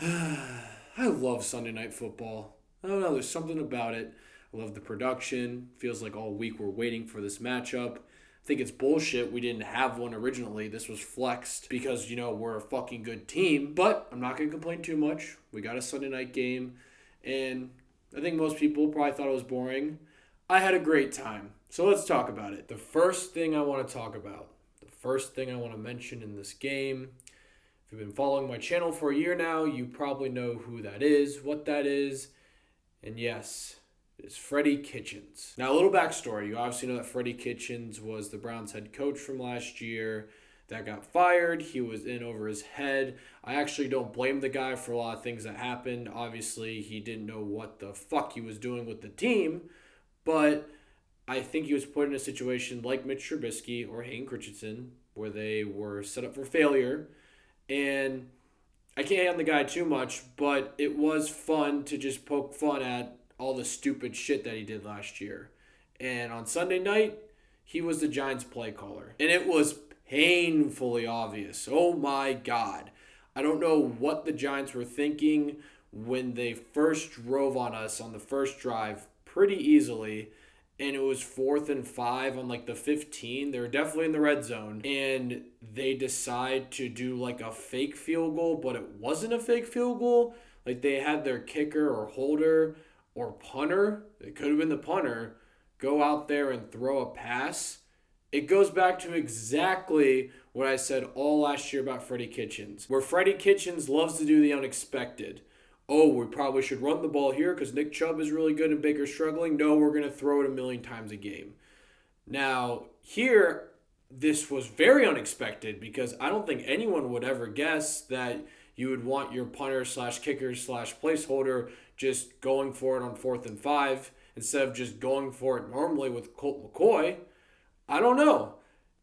I love Sunday Night Football. I don't know, there's something about it. I love the production. Feels like all week we're waiting for this matchup. I think it's bullshit we didn't have one originally. This was flexed because, we're a fucking good team. But I'm not going to complain too much. We got a Sunday night game, and I think most people probably thought it was boring. I had a great time. So let's talk about it. The first thing I want to mention in this game, if you've been following my channel for a year now, you probably know who that is, what that is, and yes, it's Freddie Kitchens. Now, a little backstory. You obviously know that Freddie Kitchens was the Browns head coach from last year that got fired. He was in over his head. I actually don't blame the guy for a lot of things that happened. Obviously, he didn't know what the fuck he was doing with the team, but I think he was put in a situation like Mitch Trubisky or Hayden Christensen where they were set up for failure. And I can't hate on the guy too much, but it was fun to just poke fun at all the stupid shit that he did last year. And on Sunday night, he was the Giants play caller. And it was painfully obvious. Oh my God. I don't know what the Giants were thinking when they first drove on us on the first drive pretty easily. And it was 4th and 5 on like the 15. They were definitely in the red zone. And they decide to do like a fake field goal, but it wasn't a fake field goal. Like they had their kicker or holder or punter, it could have been the punter, go out there and throw a pass. It goes back to exactly what I said all last year about Freddie Kitchens, where Freddie Kitchens loves to do the unexpected. Oh, we probably should run the ball here because Nick Chubb is really good and Baker's struggling. No, we're going to throw it a million times a game. Now, here, this was very unexpected because I don't think anyone would ever guess that you would want your punter slash kicker slash placeholder just going for it on 4th and 5 instead of just going for it normally with Colt McCoy. I don't know.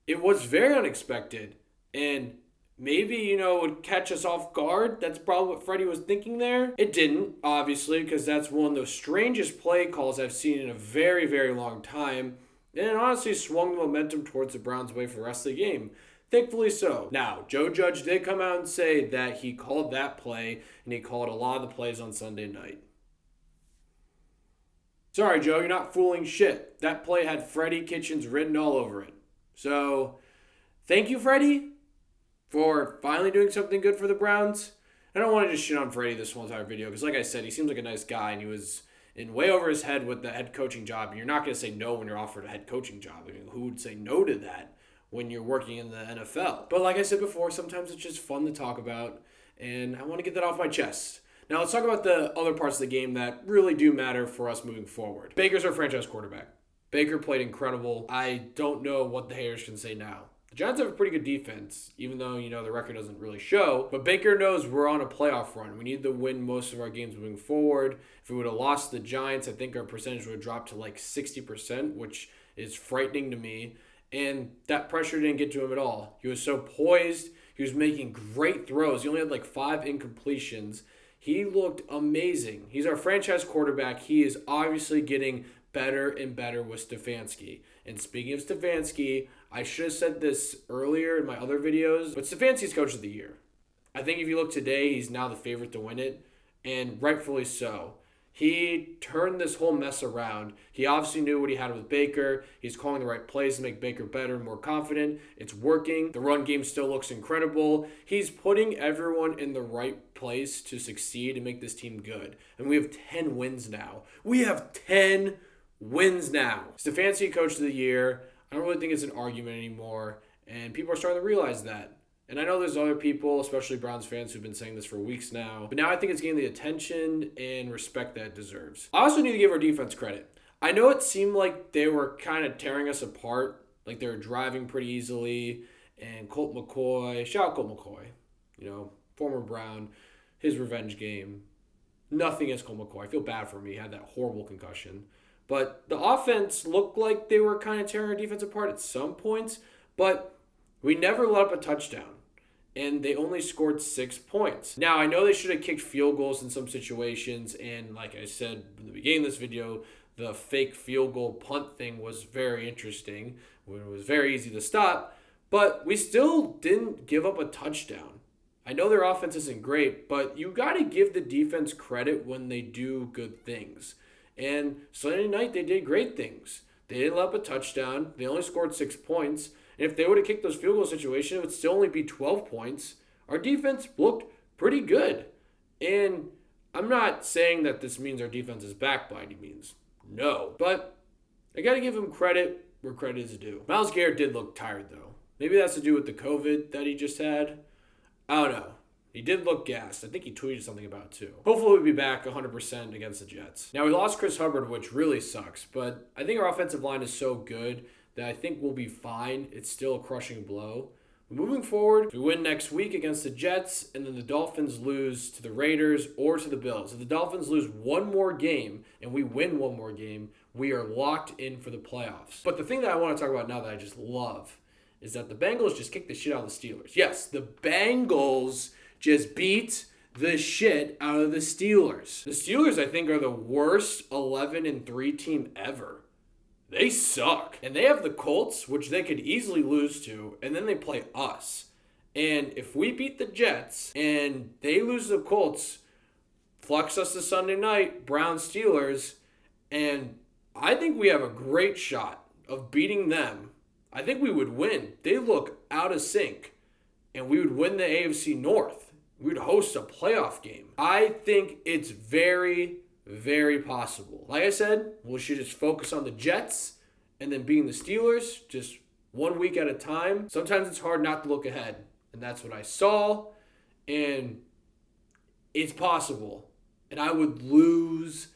It was very unexpected. And maybe, it would catch us off guard. That's probably what Freddie was thinking there. It didn't, obviously, because that's one of the strangest play calls I've seen in a very, very long time. And it honestly swung the momentum towards the Browns' way for the rest of the game. Thankfully so. Now, Joe Judge did come out and say that he called that play, and he called a lot of the plays on Sunday night. Sorry, Joe, you're not fooling shit. That play had Freddie Kitchens written all over it. So, thank you, Freddie, for finally doing something good for the Browns. I don't want to just shit on Freddie this whole entire video, because like I said, he seems like a nice guy, and he was in way over his head with the head coaching job, and you're not going to say no when you're offered a head coaching job. I mean, who would say no to that when you're working in the NFL? But like I said before, sometimes it's just fun to talk about, and I want to get that off my chest. Now let's talk about the other parts of the game that really do matter for us moving forward. Baker's our franchise quarterback. Baker played incredible. I don't know what the haters can say now. The Giants have a pretty good defense, even though, the record doesn't really show. But Baker knows we're on a playoff run. We need to win most of our games moving forward. If we would have lost the Giants, I think our percentage would have dropped to like 60%, which is frightening to me. And that pressure didn't get to him at all. He was so poised. He was making great throws. He only had like 5 incompletions. He looked amazing. He's our franchise quarterback. He is obviously getting better and better with Stefanski. And speaking of Stefanski, I should have said this earlier in my other videos, but Stefanski's coach of the year. I think if you look today, he's now the favorite to win it, and rightfully so. He turned this whole mess around. He obviously knew what he had with Baker. He's calling the right plays to make Baker better and more confident. It's working. The run game still looks incredible. He's putting everyone in the right place to succeed and make this team good. And we have 10 wins now. We have 10 wins now. Stefanski coach of the year. I don't really think it's an argument anymore. And people are starting to realize that. And I know there's other people, especially Browns fans, who've been saying this for weeks now. But now I think it's getting the attention and respect that it deserves. I also need to give our defense credit. I know it seemed like they were kind of tearing us apart. Like they were driving pretty easily. And Colt McCoy, shout out Colt McCoy, former Brown, his revenge game. Nothing against Colt McCoy. I feel bad for him. He had that horrible concussion. But the offense looked like they were kind of tearing our defense apart at some points. But we never let up a touchdown. And they only scored 6 points. Now, I know they should have kicked field goals in some situations, and like I said in the beginning of this video, the fake field goal punt thing was very interesting, when it was very easy to stop, but we still didn't give up a touchdown. I know their offense isn't great, but you got to give the defense credit when they do good things. And Sunday night, they did great things. They didn't let up a touchdown. They only scored 6 points. And if they would have kicked those field goal situations, it would still only be 12 points. Our defense looked pretty good. And I'm not saying that this means our defense is back by any means. No. But I got to give him credit where credit is due. Myles Garrett did look tired, though. Maybe that's to do with the COVID that he just had. I don't know. He did look gassed. I think he tweeted something about it too. Hopefully we'll be back 100% against the Jets. Now we lost Chris Hubbard, which really sucks, but I think our offensive line is so good that I think we'll be fine. It's still a crushing blow. Moving forward, if we win next week against the Jets and then the Dolphins lose to the Raiders or to the Bills, if the Dolphins lose one more game and we win one more game, we are locked in for the playoffs. But the thing that I want to talk about now that I just love is that the Bengals just kicked the shit out of the Steelers. Yes, the Bengals just beat the shit out of the Steelers. The Steelers, I think, are the worst 11-3 team ever. They suck. And they have the Colts, which they could easily lose to, and then they play us. And if we beat the Jets and they lose the Colts, flex us to Sunday night, Browns Steelers, and I think we have a great shot of beating them. I think we would win. They look out of sync, and we would win the AFC North. We would host a playoff game. I think it's very, very possible. Like I said, we should just focus on the Jets and then beating the Steelers, just 1 week at a time. Sometimes it's hard not to look ahead, and that's what I saw, and it's possible. And I would lose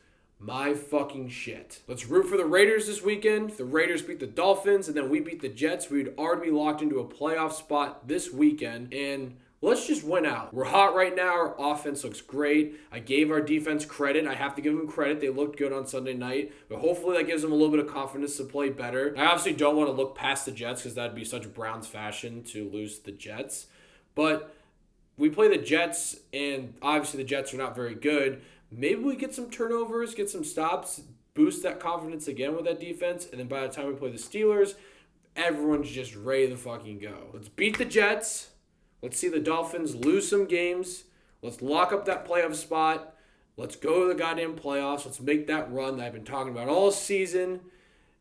my fucking shit. Let's root for the Raiders this weekend. If the Raiders beat the Dolphins and then we beat the Jets, we would already be locked into a playoff spot this weekend. And let's just win out. We're hot right now. Our offense looks great. I gave our defense credit. I have to give them credit. They looked good on Sunday night. But hopefully that gives them a little bit of confidence to play better. I obviously don't want to look past the Jets because that'd be such Browns fashion to lose to the Jets. But we play the Jets, and obviously the Jets are not very good. Maybe we get some turnovers, get some stops, boost that confidence again with that defense, and then by the time we play the Steelers, everyone's just ready to fucking go. Let's beat the Jets. Let's see the Dolphins lose some games. Let's lock up that playoff spot. Let's go to the goddamn playoffs. Let's make that run that I've been talking about all season,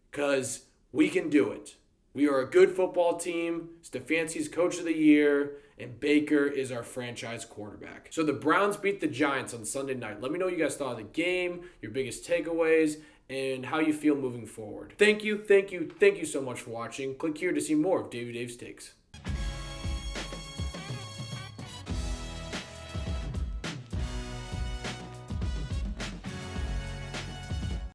because we can do it. We are a good football team. Stefanski's coach of the year, and Baker is our franchise quarterback. So the Browns beat the Giants on Sunday night. Let me know what you guys thought of the game, your biggest takeaways, and how you feel moving forward. Thank you so much for watching. Click here to see more of Davey Dave's Takes.